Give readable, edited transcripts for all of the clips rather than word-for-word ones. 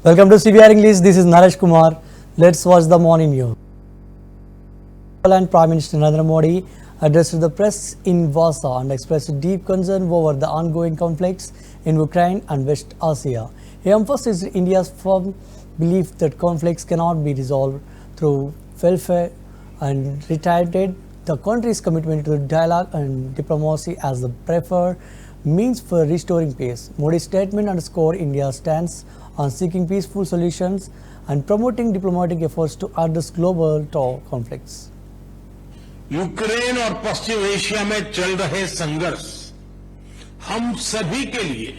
Welcome to CBR English. This is Naresh Kumar. Let's watch the morning news. And Prime Minister Narendra Modi addressed the press in Warsaw and expressed deep concern over the ongoing conflicts in Ukraine and West Asia. He emphasized India's firm belief that conflicts cannot be resolved through welfare and reiterated the country's commitment to dialogue and diplomacy as the preferred means for restoring peace. Modi's statement underscored India's stance on seeking peaceful solutions and promoting diplomatic efforts to address global conflicts. Ukraine और पश्चिम Asia में चल रहे संघर्ष हम सभी के लिए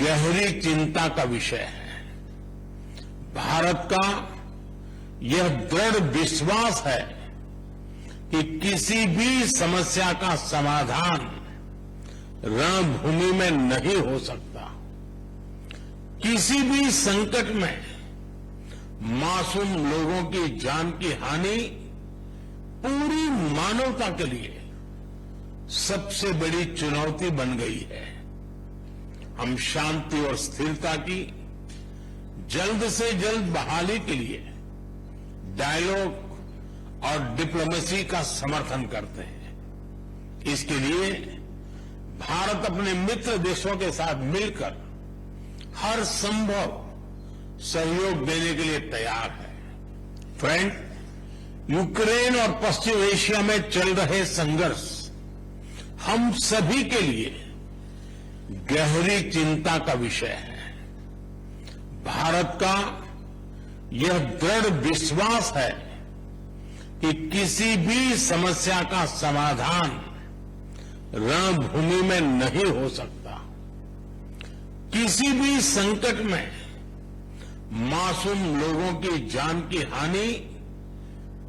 गहरी चिंता का विषय है। भारत का यह दृढ़ विश्वास है कि किसी भी समस्या का समाधान रणभूमि में नहीं हो सकता। किसी भी संकट में मासूम लोगों की जान की हानि पूरी मानवता के लिए सबसे बड़ी चुनौती बन गई है। हम शांति और स्थिरता की जल्द से जल्द बहाली के लिए डायलॉग और डिप्लोमेसी का समर्थन करते हैं। इसके लिए भारत अपने मित्र देशों के साथ मिलकर हर संभव सहयोग देने के लिए तैयार है। फ्रेंड, यूक्रेन और पश्चिम एशिया में चल रहे संघर्ष हम सभी के लिए गहरी चिंता का विषय है। भारत का यह दृढ़ विश्वास है कि किसी भी समस्या का समाधान रणभूमि में नहीं हो सकता। किसी भी संकट में मासूम लोगों की जान की हानि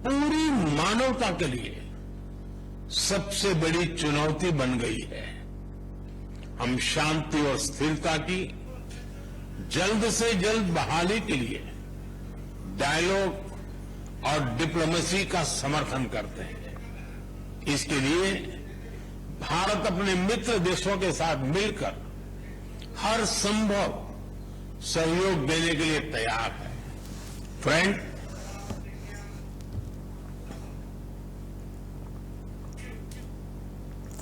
पूरी मानवता के लिए सबसे बड़ी चुनौती बन गई है। हम शांति और स्थिरता की जल्द से जल्द बहाली के लिए डायलॉग और डिप्लोमेसी का समर्थन करते हैं। इसके लिए भारत अपने मित्र देशों के साथ मिलकर हर संभव सहयोग देने के लिए तैयार है। Friend,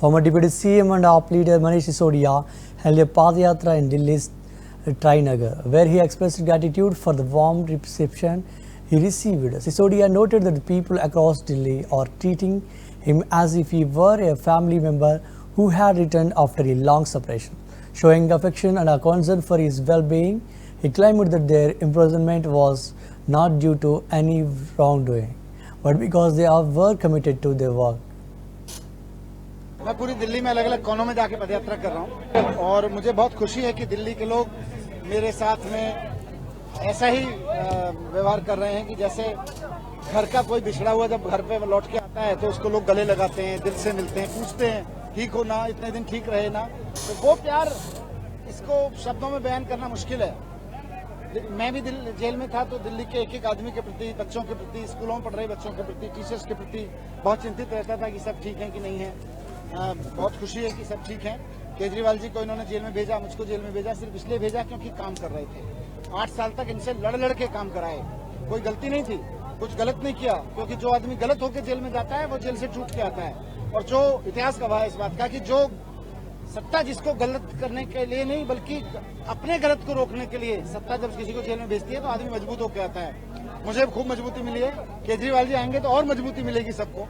Former Deputy CM and AAP leader Manish Sisodia held a Padayatra in Delhi's Trinagar, where he expressed gratitude for the warm reception he received. Sisodia noted that the people across Delhi are treating him as if he were a family member who had returned after a long separation. Showing affection and a concern for his well-being, he claimed that their imprisonment was not due to any wrongdoing, but because they were committed to their work. मैं पूरी दिल्ली में अलग अलग कोनों में जाके पदयात्रा कर रहा हूँ और मुझे बहुत खुशी है कि दिल्ली के लोग मेरे साथ में ऐसा ही व्यवहार कर रहे हैं कि जैसे घर का कोई बिछड़ा हुआ जब घर पे लौट के आता है तो उसको लोग गले लगाते हैं, दिल से मिलते हैं, पूछते हैं ठीक हो ना, इतने दिन ठीक रहे ना। तो वो प्यार, इसको शब्दों में बयान करना मुश्किल है। मैं भी जेल में था तो दिल्ली के एक एक आदमी के प्रति, बच्चों के प्रति, स्कूलों में पढ़ रहे बच्चों के प्रति, टीचर्स के प्रति बहुत चिंतित रहता था कि सब ठीक है कि नहीं है। बहुत खुशी है कि सब ठीक है। केजरीवाल जी को इन्होंने जेल में भेजा, मुझको जेल में भेजा सिर्फ इसलिए भेजा क्योंकि काम कर रहे थे। 8 साल तक इनसे लड़ के काम कराए, कोई गलती नहीं थी, कुछ गलत नहीं किया, क्योंकि जो आदमी गलत होकर जेल में जाता है वो जेल से छूट के आता है। और जो इतिहास गवाह है इस बात का कि जो सत्ता जिसको गलत करने के लिए नहीं बल्कि अपने गलत को रोकने के लिए सत्ता जब किसी को जेल में भेजती है तो आदमी मजबूत होकर आता है। मुझे खूब मजबूती मिली है, केजरीवाल जी आएंगे तो और मजबूती मिलेगी सबको।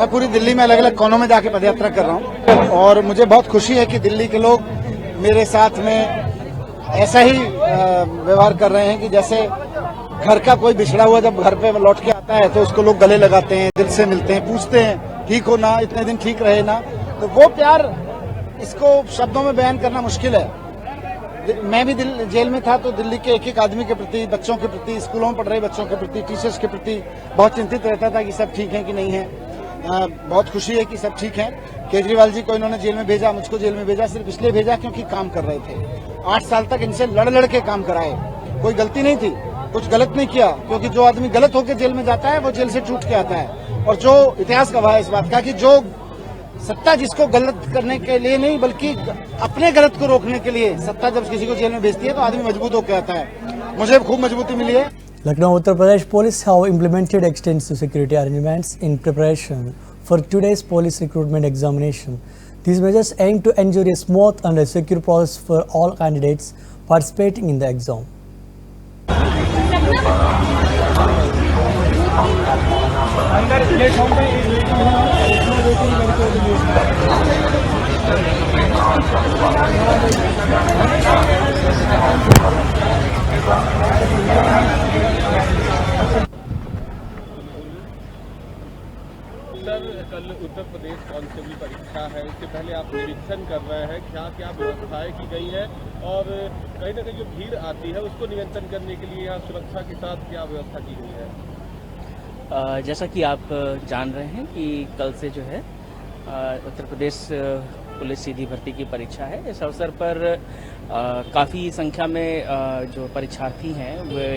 मैं पूरी दिल्ली में अलग अलग कोनों में जाके पदयात्रा कर रहा हूँ और मुझे बहुत खुशी है कि दिल्ली के लोग मेरे साथ में ऐसा ही व्यवहार कर रहे हैं कि जैसे घर का कोई बिछड़ा हुआ जब घर पे लौट के आता है तो उसको लोग गले लगाते हैं, दिल से मिलते हैं, पूछते हैं ठीक हो ना, इतने दिन ठीक रहे ना। तो वो प्यार, इसको शब्दों में बयान करना मुश्किल है। मैं भी जेल में था तो दिल्ली के एक एक आदमी के प्रति, बच्चों के प्रति, स्कूलों में पढ़ रहे बच्चों के प्रति, टीचर्स के प्रति बहुत चिंतित रहता था कि सब ठीक है कि नहीं है। बहुत खुशी है कि सब ठीक है। केजरीवाल जी को इन्होंने जेल में भेजा, मुझको जेल में भेजा सिर्फ इसलिए भेजा क्योंकि काम कर रहे थे। 8 साल तक इनसे लड़ के काम कराए, कोई गलती नहीं थी, कुछ गलत नहीं किया, क्योंकि जो आदमी गलत होकर जेल में जाता है वो जेल से छूट के आता है। और जो इतिहास गवाह है इस बात का कि जो सत्ता जिसको गलत करने के लिए नहीं बल्कि अपने गलत को रोकने के लिए सत्ता जब किसी को जेल में भेजती है तो आदमी मजबूत होकर आता है। मुझे खूब मजबूती मिली है। Lucknow, Uttar Pradesh police have implemented extensive security arrangements in preparation for today's police recruitment examination. These measures aim to ensure a smooth and a secure process for all candidates participating in the exam. Sir, कल Uttar Pradesh constable परीक्षा है, इससे पहले आप निरीक्षण कर रहे हैं, क्या क्या व्यवस्थाएं की गई है और कहीं ना कहीं जो भीड़ आती है उसको नियंत्रण करने के लिए यहाँ सुरक्षा के साथ क्या व्यवस्था की गई है? जैसा कि आप जान रहे हैं कि कल से जो है उत्तर प्रदेश पुलिस सीधी भर्ती की परीक्षा है। इस अवसर पर काफ़ी संख्या में जो परीक्षार्थी हैं वे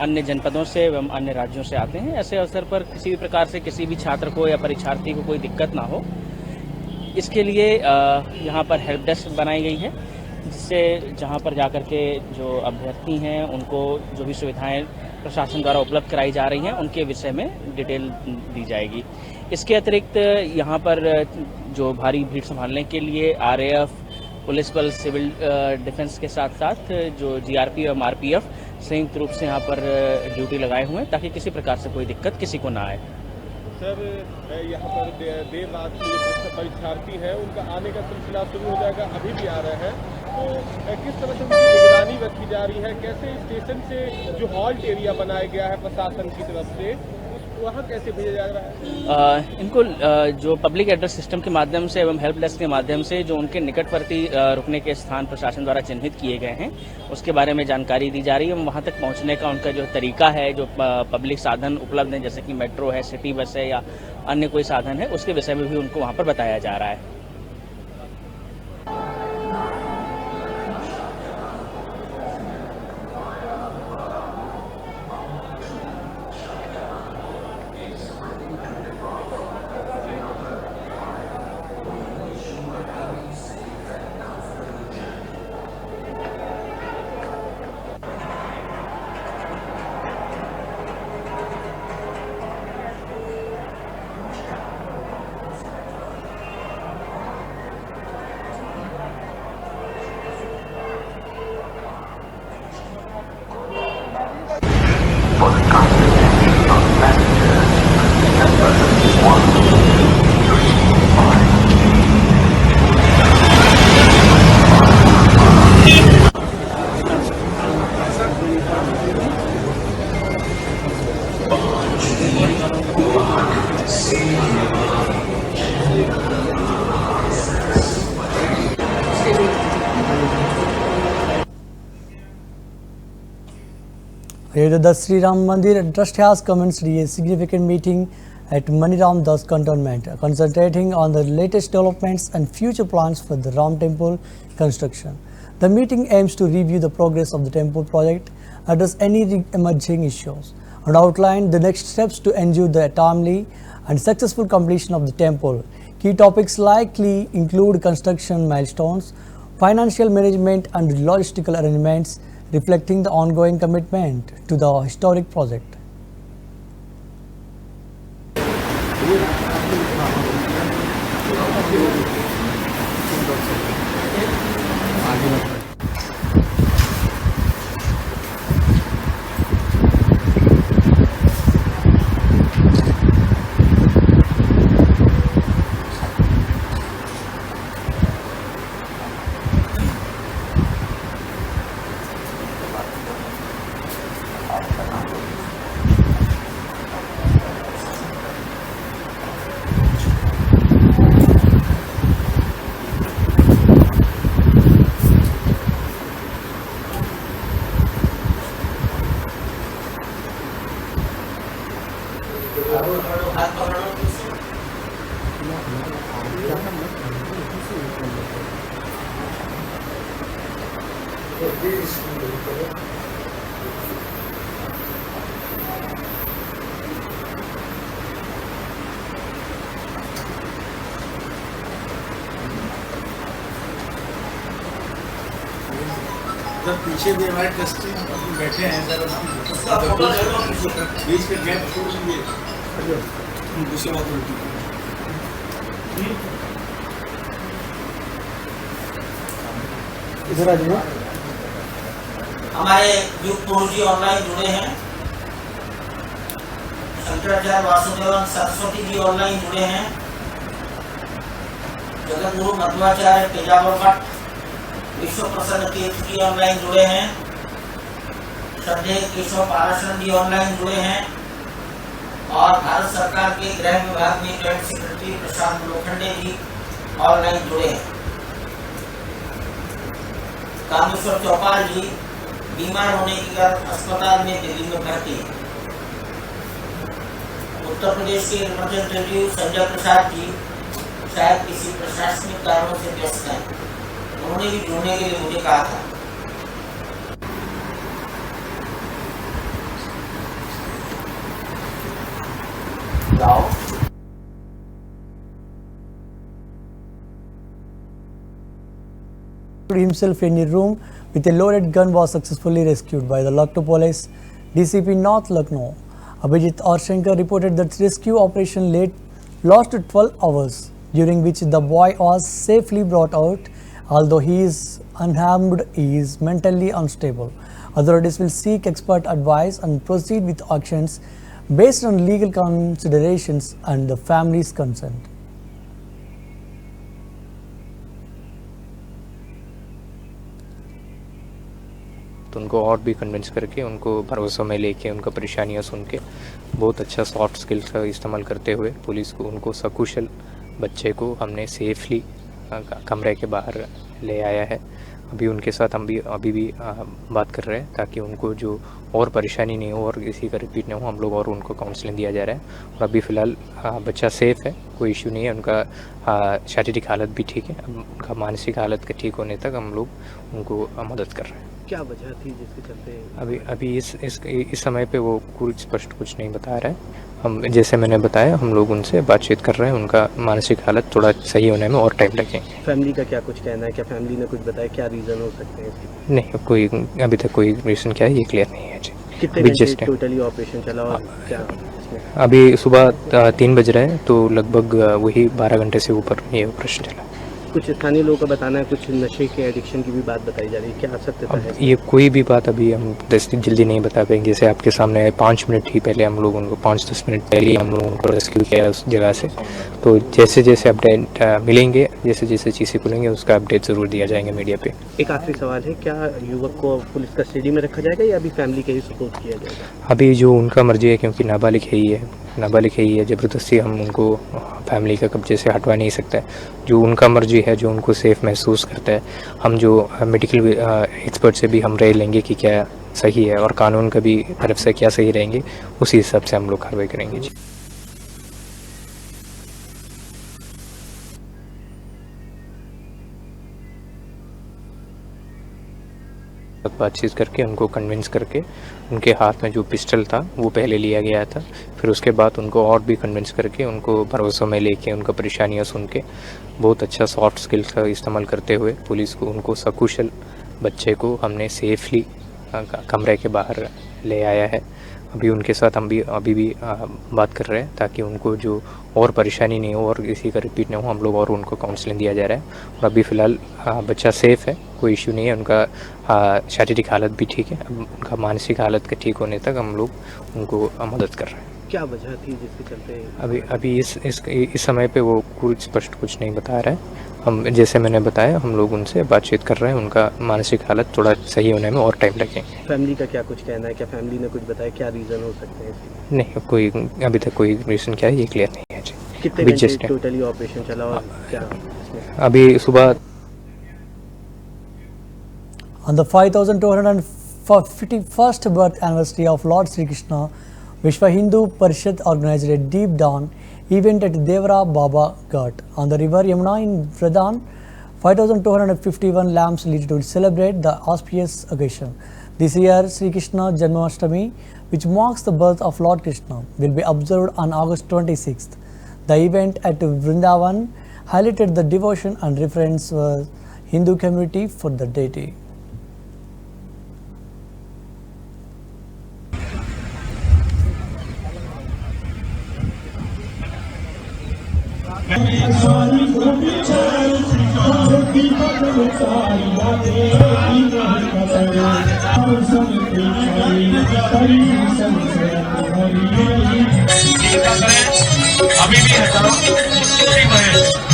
अन्य जनपदों से एवं अन्य राज्यों से आते हैं। ऐसे अवसर पर किसी भी प्रकार से किसी भी छात्र को या परीक्षार्थी को कोई दिक्कत ना हो, इसके लिए यहाँ पर हेल्प डेस्क बनाई गई है, जिससे जहाँ पर जाकर के जो अभ्यर्थी हैं उनको जो भी सुविधाएं प्रशासन द्वारा उपलब्ध कराई जा रही हैं उनके विषय में डिटेल दी जाएगी। इसके अतिरिक्त यहाँ पर जो भारी भीड़ संभालने के लिए आरएएफ, पुलिस बल, सिविल डिफेंस के साथ साथ जो जीआरपी और आरपीएफ संयुक्त रूप से यहाँ पर ड्यूटी लगाए हुए हैं ताकि किसी प्रकार से कोई दिक्कत किसी को ना आए। सर, यहाँ पर देर रात जो परीक्षार्थी हैं उनका आने का सिलसिला शुरू हो जाएगा, अभी भी आ रहे हैं, तो किस तरह से उनकी निगरानी रखी जा रही है? कैसे स्टेशन से जो हॉल्ट एरिया बनाया गया है प्रशासन की तरफ से वहाँ कैसे भेजा जा रहा है? इनको जो पब्लिक एड्रेस सिस्टम के माध्यम से एवं हेल्प डेस्क के माध्यम से जो उनके निकटवर्ती रुकने के स्थान प्रशासन द्वारा चिन्हित किए गए हैं उसके बारे में जानकारी दी जा रही है। वहाँ तक पहुँचने का उनका जो तरीका है, जो पब्लिक साधन उपलब्ध हैं जैसे कि मेट्रो है, सिटी बस है या अन्य कोई साधन है, उसके विषय में भी उनको वहाँ पर बताया जा रहा है। The Sri Ram Mandir Trust has commenced a significant meeting at Maniram Das Cantonment, concentrating on the latest developments and future plans for the Ram Temple construction. The meeting aims to review the progress of the temple project, address any emerging issues, and outline the next steps to ensure the timely and successful completion of the temple. Key topics likely include construction milestones, financial management and logistical arrangements, reflecting the ongoing commitment to the historic project. जब पीछे भी हमारे trustee बैठे हैं sir, बीच में gap छोड़ दीजिए, दूसरी बात उल्टी। इधर आ जाइए। हमारे युग पुरुष जी ऑनलाइन जुड़े हैं, शंकराचार्य वासुदेवन सरस्वती जी ऑनलाइन जुड़े हैं, जगत गुरु मध्वाचार्य पेजावर मठ विश्व प्रसन्न तीर्थ जी ऑनलाइन जुड़े हैं, श्रद्धेय केशव पाराशरण जी ऑनलाइन जुड़े हैं और भारत सरकार के गृह विभाग में जॉइंट सेक्रेटरी प्रशांत लोखंडे जी ऑनलाइन जुड़े हैं। कामेश्वर चौपाल जी बीमार होने के कारण अस्पताल में दिल्ली में भर्ती है। उत्तर प्रदेश के रिप्रेजेंटेटिव संजय प्रसाद जी शायद किसी प्रशासनिक कारणों से व्यस्त हैं, उन्होंने भी जुड़ने के लिए मुझे कहा था। Himself in a room with a loaded gun was successfully rescued by the Lucknow Police DCP North Lucknow. Abhijit Arshankar reported that rescue operation lasted 12 hours, during which the boy was safely brought out. Although he is unharmed, he is mentally unstable. Authorities will seek expert advice and proceed with actions based on legal considerations and the family's consent. तो उनको और भी convince करके, उनको भरोसा में लेके, उनका परेशानियां सुन के बहुत अच्छा सॉफ्ट स्किल्स का इस्तेमाल करते हुए पुलिस को उनको सकुशल बच्चे को हमने सेफली कमरे के बाहर ले आया है। अभी उनके साथ हम अभी भी बात कर रहे हैं ताकि उनको जो और परेशानी नहीं हो और किसी का रिपीट नहीं हो, हम लोग और उनको काउंसलिंग दिया जा रहा है। और अभी फ़िलहाल बच्चा सेफ़ है, कोई इश्यू नहीं है, उनका शारीरिक हालत भी ठीक है, उनका मानसिक हालत के ठीक होने तक हम लोग उनको मदद कर रहे हैं। क्या वजह थी जिसके चलते अभी इस समय पे वो कुछ स्पष्ट कुछ नहीं बता रहा है। हम जैसे मैंने बताया, हम लोग उनसे बातचीत कर रहे हैं, उनका मानसिक हालत थोड़ा सही होने में और टाइम लगेंगे। फैमिली का क्या कुछ कहना है? क्या फैमिली ने कुछ बताया क्या रीज़न हो सकते हैं इसके? नहीं, कोई अभी तक कोई रीज़न क्या है ये क्लियर नहीं है जी। कितने घंटे टोटली ऑपरेशन चला और क्या इसमें? अभी सुबह 3 बज रहे हैं, तो लगभग वही 12 घंटे से ऊपर ये ऑपरेशन चला। कुछ स्थानीय लोगों का बताना है कुछ नशे के एडिक्शन की भी बात बताई जा रही है, क्या सत्यता है? ये कोई भी बात अभी हम जल्दी नहीं बता पाएंगे। जैसे आपके सामने 5 मिनट ही पहले हम लोग उनको 5-10 मिनट पहले हम लोग उनको रेस्क्यू किया उस जगह से। तो जैसे जैसे अपडेट मिलेंगे, जैसे जैसे चीज़ें खुलेंगे, उसका अपडेट ज़रूर दिया जाएंगे मीडिया पे। एक आखिरी सवाल है, क्या युवक को पुलिस कस्टडी में रखा जाएगा या अभी फैमिली के ही सपोर्ट किया जाएगा? अभी जो उनका मर्जी है, क्योंकि नाबालिग है ही है, ज़बरदस्ती हम उनको फैमिली का कब्जे से हटवा नहीं सकते। जो उनका मर्जी है, जो उनको सेफ़ महसूस करता है, हम जो मेडिकल एक्सपर्ट से भी हम राय लेंगे कि क्या सही है और कानून का भी तरफ से क्या सही रहेंगे, उसी हिसाब से हम लोग कार्रवाई करेंगे जी। बातचीत करके, उनको कन्विंस करके, उनके हाथ में जो पिस्टल था वो पहले लिया गया था, फिर उसके बाद उनको और भी कन्विंस करके, उनको भरोसा में लेके, उनका परेशानियां सुन के बहुत अच्छा सॉफ्ट स्किल्स का इस्तेमाल करते हुए पुलिस को उनको सकुशल बच्चे को हमने सेफली कमरे के बाहर ले आया है। अभी उनके साथ हम अभी भी बात कर रहे हैं ताकि उनको जो और परेशानी नहीं हो और किसी का रिपीट नहीं हो, हम लोग और उनको काउंसलिंग दिया जा रहा है। और अभी फ़िलहाल बच्चा सेफ़ है, कोई इश्यू नहीं है, उनका शारीरिक हालत भी ठीक है, उनका मानसिक हालत के ठीक होने तक हम लोग उनको मदद कर रहे हैं। क्या वजह थी जिसके चलते? अभी इस समय पे वो कुछ स्पष्ट कुछ नहीं बता रहा है। हम जैसे मैंने बताया, हम लोग उनसे बातचीत कर रहे हैं, उनका मानसिक हालत थोड़ा सही होने में और टाइम लगेंगे। फैमिली का क्या कुछ कहना है? क्या फैमिली ने कुछ बताया क्या रीज़न हो सकते हैं इसके? नहीं, कोई अभी तक कोई रीज़न क्या है ये क्लियर नहीं है जी। कितने घंटे टोटली ऑपरेशन चला और क्या इसमें? अभी सुबह On the 5251st birth anniversary of Lord Sri Krishna, Vishwa Hindu Parishad organized a deep dawn event at Devara Baba Ghat on the river Yamuna in Vrindavan. 5,251 lamps lit to celebrate the auspicious occasion. This year, Sri Krishna Janmashtami, which marks the birth of Lord Krishna, will be observed on August 26th. The event at Vrindavan highlighted the devotion and reverence of Hindu community for the deity. अभी भी है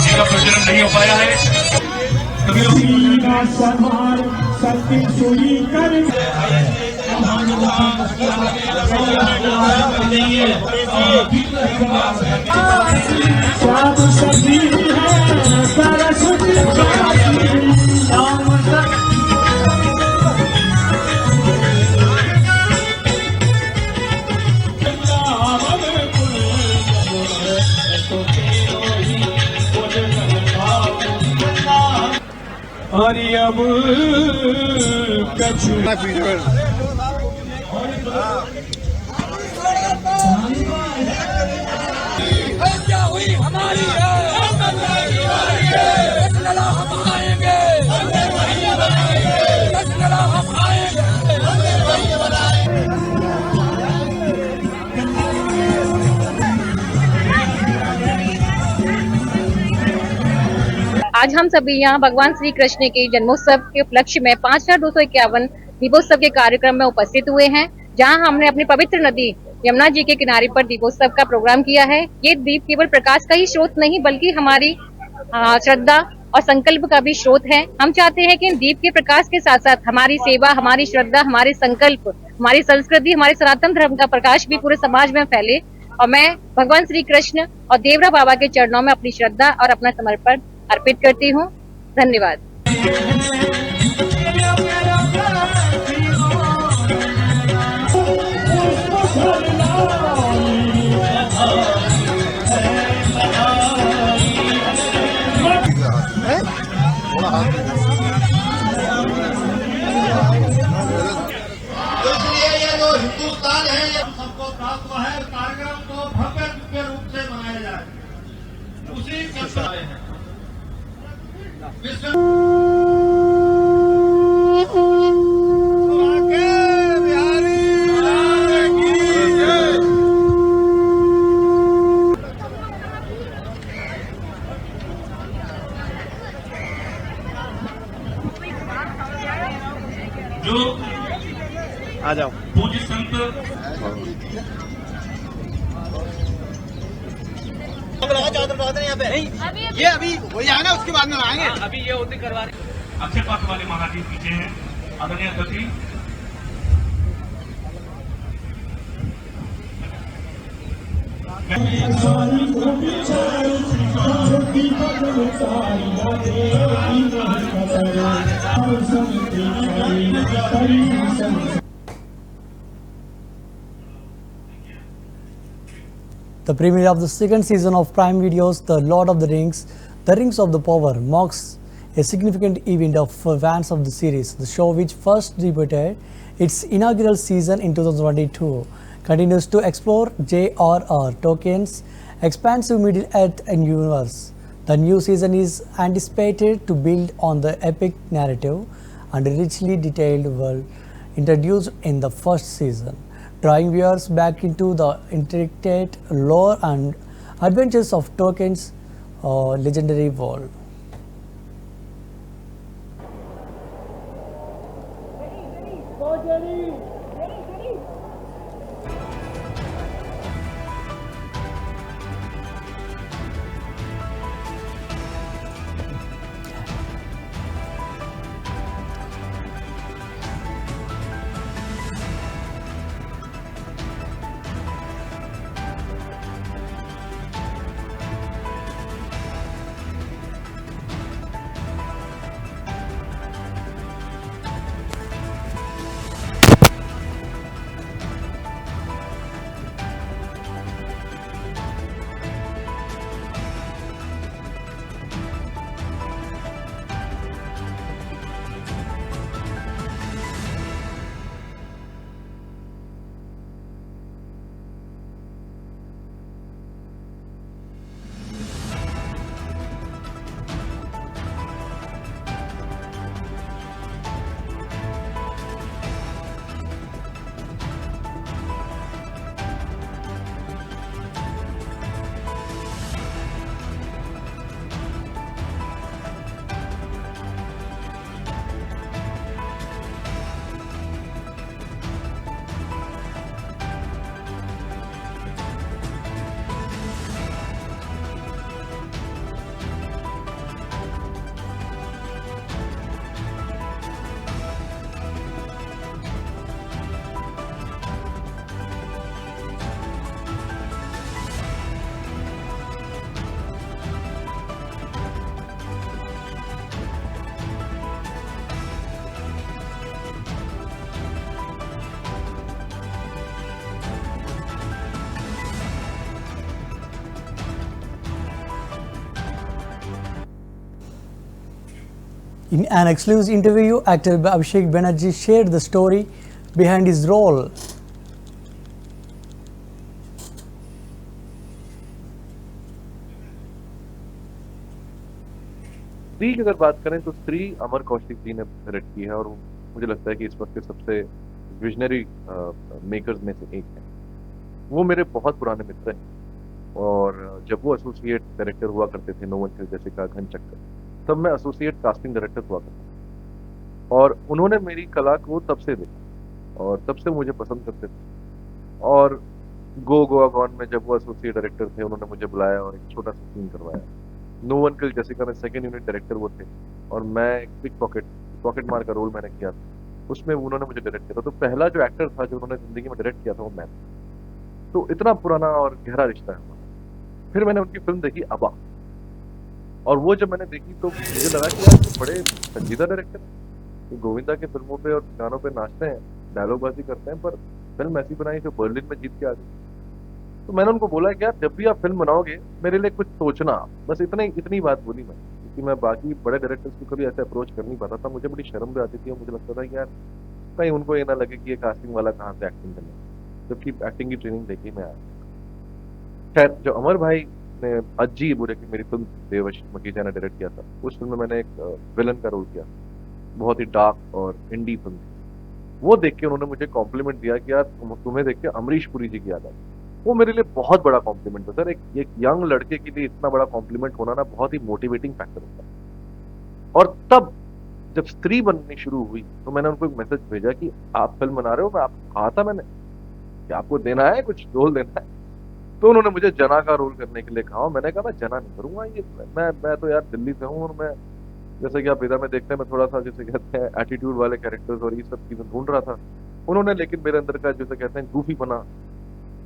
जिनका प्रचलन नहीं हो पाया है अब कछु आज हम सभी यहाँ भगवान श्री कृष्ण के जन्मोत्सव के उपलक्ष्य में 5251 दीपोत्सव के कार्यक्रम में उपस्थित हुए हैं, जहाँ हमने अपनी पवित्र नदी यमुना जी के किनारे पर दीपोत्सव का प्रोग्राम किया है। ये दीप केवल प्रकाश का ही स्रोत नहीं बल्कि हमारी श्रद्धा और संकल्प का भी स्रोत है। हम चाहते हैं कि इन दीप के प्रकाश के साथ साथ हमारी सेवा, हमारी श्रद्धा, हमारे संकल्प, हमारी संस्कृति, हमारे सनातन धर्म का प्रकाश भी पूरे समाज में फैले। और मैं भगवान श्री कृष्ण और देवरा बाबा के चरणों में अपनी श्रद्धा और अपना समर्पण अर्पित करती हूँ। धन्यवाद। इसलिए ये जो हिंदुस्तान है ये सबको प्राप्त है। कार्यक्रम को भव्य के रूप से मनाया जाए, उसी के हैं जो आ जाओ पूज्य संत यहाँ पे ये अभी हो जाए ना, उसके बाद में आएंगे। अभी ये होती करवा रहे। अक्षय पात्र वाले महाराज जी पीछे हैं, आदरणीय अतिथि The premiere of the second season of Prime Video's The Lord of the Rings, The Rings of the Power, marks a significant event for fans of the series. The show, which first debuted its inaugural season in 2022, continues to explore J.R.R. Tolkien's expansive Middle-earth and universe. The new season is anticipated to build on the epic narrative and richly detailed world introduced in the first season, drawing viewers back into the intricate lore and adventures of Tolkien's legendary world. In an exclusive interview, actor Abhishek Banerjee shared the story behind his role. स्त्री की अगर बात करें तो स्त्री अमर कौशिक जी ने direct की है और मुझे लगता है कि इस वक्त के सबसे विजनरी मेकर्स में से एक है। वो मेरे बहुत पुराने मित्र हैं और जब वो एसोसिएट डायरेक्टर हुआ करते थे नो वन किल्स जैसिका, घन चक्कर, तब मैं एसोसिएट कास्टिंग डायरेक्टर हुआ करता था और उन्होंने मेरी कला को तब से देखा और तब से मुझे पसंद करते थे। और गो गोवा गॉन में जब वो एसोसिएट डायरेक्टर थे, उन्होंने मुझे बुलाया और एक छोटा सा सीन करवाया। नो वन किल्स जैसिका में सेकंड यूनिट डायरेक्टर वो थे और मैं एक पिक पॉकेट मार का रोल मैंने किया था, उसमें उन्होंने मुझे डायरेक्ट किया था। तो पहला जो एक्टर था जो उन्होंने जिंदगी में डायरेक्ट किया था वो मैं था। तो इतना पुराना और गहरा रिश्ता है हमारा। फिर मैंने उनकी फिल्म देखी अबा, और वो जब मैंने देखी तो मुझे लगा कि यार ये बड़े संजीदा डायरेक्टर हैं, ये गोविंदा के फिल्मों पे और गानों पे नाचते हैं, डायलॉगबाजी करते हैं, पर फिल्म ऐसी बनाई जो बर्लिन में जीत के आ गई। तो मैंने उनको बोला कि यार जब भी आप फिल्म बनाओगे मेरे लिए कुछ सोचना, बस इतनी बात बोली मैं, क्योंकि मैं बाकी बड़े डायरेक्टर्स को कभी ऐसे अप्रोच कर नहीं पाता था। मुझे बड़ी शर्म भी आती थी और मुझे लगता था कि यार कहीं उनको ये ना लगे कि ये कास्टिंग वाला कहाँ से एक्टिंग करना, जबकि एक्टिंग की ट्रेनिंग देखी मैं आया। खैर, जो अमर भाई ने अज्जी बुरे की मेरी फिल्म देवश मकीजा ने डायरेक्ट किया था, उस फिल्म में मैंने एक विलन का रोल किया, बहुत ही डार्क और इंडी फिल्म थी। वो देख के उन्होंने मुझे कॉम्प्लीमेंट दिया कि यार तुम्हें देख के अमरीश पुरी जी की याद आई। वो मेरे लिए बहुत बड़ा कॉम्प्लीमेंट था सर। एक यंग लड़के के लिए इतना बड़ा कॉम्प्लीमेंट होना ना बहुत ही मोटिवेटिंग फैक्टर होता है। और तब जब स्त्री बननी शुरू हुई तो मैंने उनको एक मैसेज भेजा कि आप फिल्म बना रहे हो, मैं आपको कहा था मैंने कि आपको देना है, कुछ रोल देना है। तो उन्होंने मुझे जना का रोल करने के लिए कहा। मैंने कहा मैं जना नहीं करूंगा, ये मैं तो यार दिल्ली से हूँ और मैं, जैसे कि आप विदा में देखते हैं, मैं थोड़ा सा जैसे कहते हैं एटीट्यूड वाले कैरेक्टर्स और ये सब चीजें ढूंढ रहा था। उन्होंने लेकिन मेरे अंदर का जैसे कहते हैं गूफी बना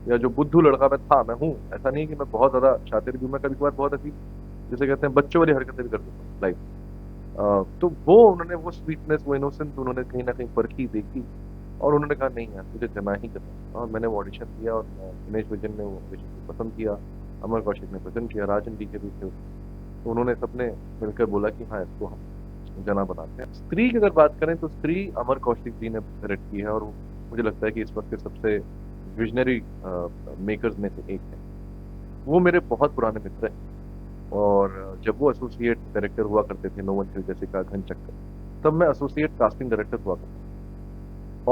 या जो बुद्धू लड़का मैं था, मैं हूँ, ऐसा नहीं कि मैं बहुत ज्यादा शातिर भी, मैं कभी कभार बहुत ऐसी जैसे कहते हैं बच्चों वाली हरकतें भी कर देता हूँ लाइफ। तो वो उन्होंने वो स्वीटनेस, वो इनोसेंस उन्होंने कहीं ना कहीं परखी, देखी और उन्होंने कहा नहीं यार तुझे जना ही करना। और मैंने वो ऑडिशन दिया और दिनेश विजन ने वो ऑडिशन को पसंद किया, अमर कौशिक ने पसंद किया, राजन डी के भी थे, तो उन्होंने सबने मिलकर बोला कि हाँ इसको हम जना बनाते हैं। स्त्री की अगर बात करें तो स्त्री अमर कौशिक जी ने डायरेक्ट की है और मुझे लगता है कि इस वक्त के सबसे विजनरी मेकर्स में से एक है। वो मेरे बहुत पुराने मित्र हैं और जब वो एसोसिएट डायरेक्टर हुआ करते थे नो वन किल्स जैसिका, घन चक्कर, तब मैं एसोसिएट कास्टिंग डायरेक्टर हुआ करता था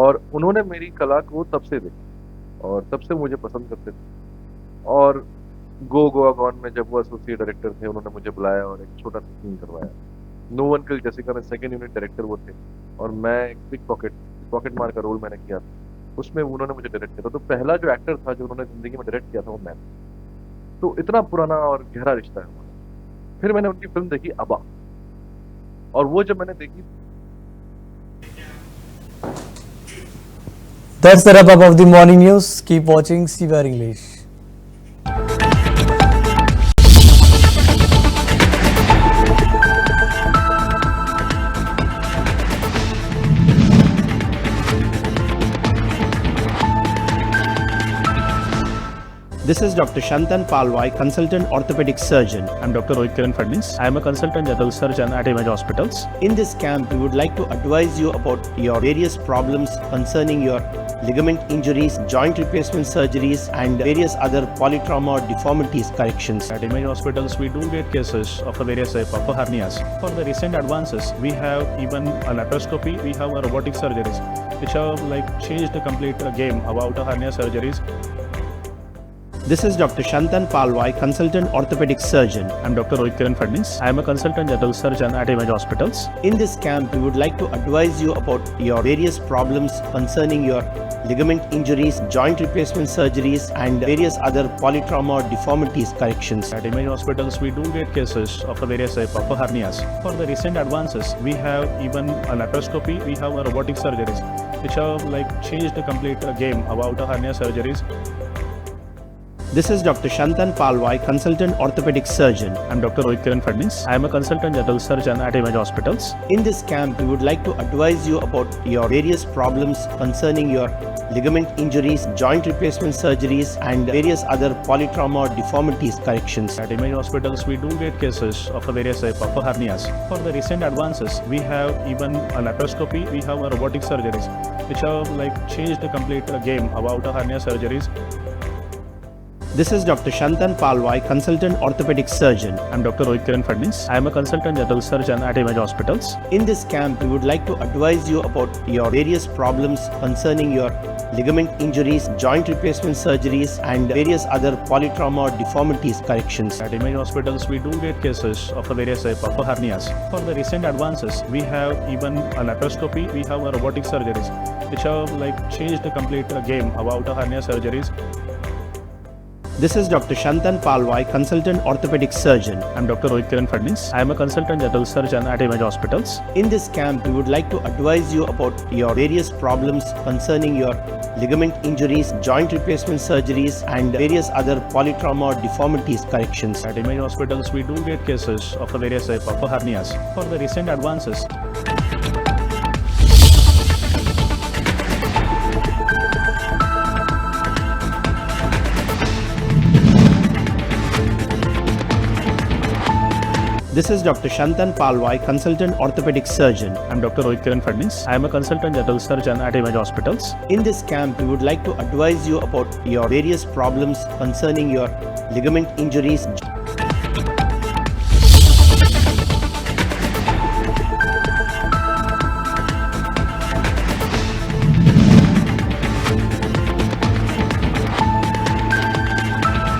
और उन्होंने मेरी कला को तब से देखा और तब से मुझे पसंद करते थे। और गो गोवा गॉन में जब वो एसोसिएट डायरेक्टर थे, उन्होंने मुझे बुलाया और एक छोटा सा सीन करवाया। नो वन किल्स जैसिका में सेकंड यूनिट डायरेक्टर वो थे और मैं एक पिक पॉकेट मार का रोल मैंने किया था, उसमें उन्होंने मुझे डायरेक्ट किया था। तो पहला जो एक्टर था जो उन्होंने जिंदगी में डायरेक्ट किया था वो मैं था। तो इतना पुराना और गहरा रिश्ता है हमारा। फिर मैंने उनकी फिल्म देखी अबा, और वो जब मैंने देखी, That's the wrap up of the morning news. Keep watching CBR English. This is Dr. Shantan Palwai, consultant orthopedic surgeon. I'm Dr. Rohit Kiran Fadnis. I am a consultant general surgeon at Image Hospitals. In this camp, we would like to advise you about your various problems concerning your ligament injuries, joint replacement surgeries, and various other polytrauma or deformities corrections. At Image Hospitals, we do get cases of various type of hernias. For the recent advances, we have even a laparoscopy, we have a robotic surgeries, which have like changed the complete game about hernia surgeries. This is Dr. Shantan Palwai, consultant orthopedic surgeon. I'm Dr. Rohit Kiran Fadnis. I am a consultant general surgeon at Image Hospitals. In this camp, we would like to advise you about your various problems concerning your ligament injuries, joint replacement surgeries, and various other polytrauma or deformities corrections. At Image Hospitals, we do get cases of various type of hernias. For the recent advances, we have even a laparoscopy, we have a robotic surgeries, which have like changed the complete game about hernia surgeries. This is Dr. Shantan Palwai, consultant orthopedic surgeon. I'm Dr. Rohit Kiran Fadnis. I am a consultant general surgeon at Image Hospitals. In this camp, we would like to advise you about your various problems concerning your ligament injuries, joint replacement surgeries, and various other polytrauma or deformities corrections. At Image Hospitals, we do get cases of various type of hernias. For the recent advances, we have even a laparoscopy, we have a robotic surgeries, which have like changed the complete game about hernia surgeries. This is Dr. Shantan Palwai, consultant orthopedic surgeon. I'm Dr. Rohit Kiran Fadnis. I am a consultant general surgeon at Image Hospitals. In this camp, we would like to advise you about your various problems concerning your ligament injuries, joint replacement surgeries, and various other polytrauma or deformities corrections. At Image Hospitals, we do get cases of various type of hernias. For the recent advances, we have even a laparoscopy, we have a robotic surgeries, which have like changed the complete game about hernia surgeries. This is Dr. Shantan Palwai, consultant orthopedic surgeon. I'm Dr. Rohit Kiran Fadnis. I am a consultant general surgeon at Image Hospitals. In this camp, we would like to advise you about your various problems concerning your ligament injuries, joint replacement surgeries, and various other polytrauma or deformities corrections. At Image Hospitals, we do get cases of various type of hernias. For the recent advances, This is Dr. Shantan Palwai, consultant orthopedic surgeon. I'm Dr. Rohit Kiran Fadnis. I am a consultant general surgeon at Image Hospitals. In this camp, we would like to advise you about your various problems concerning your ligament injuries.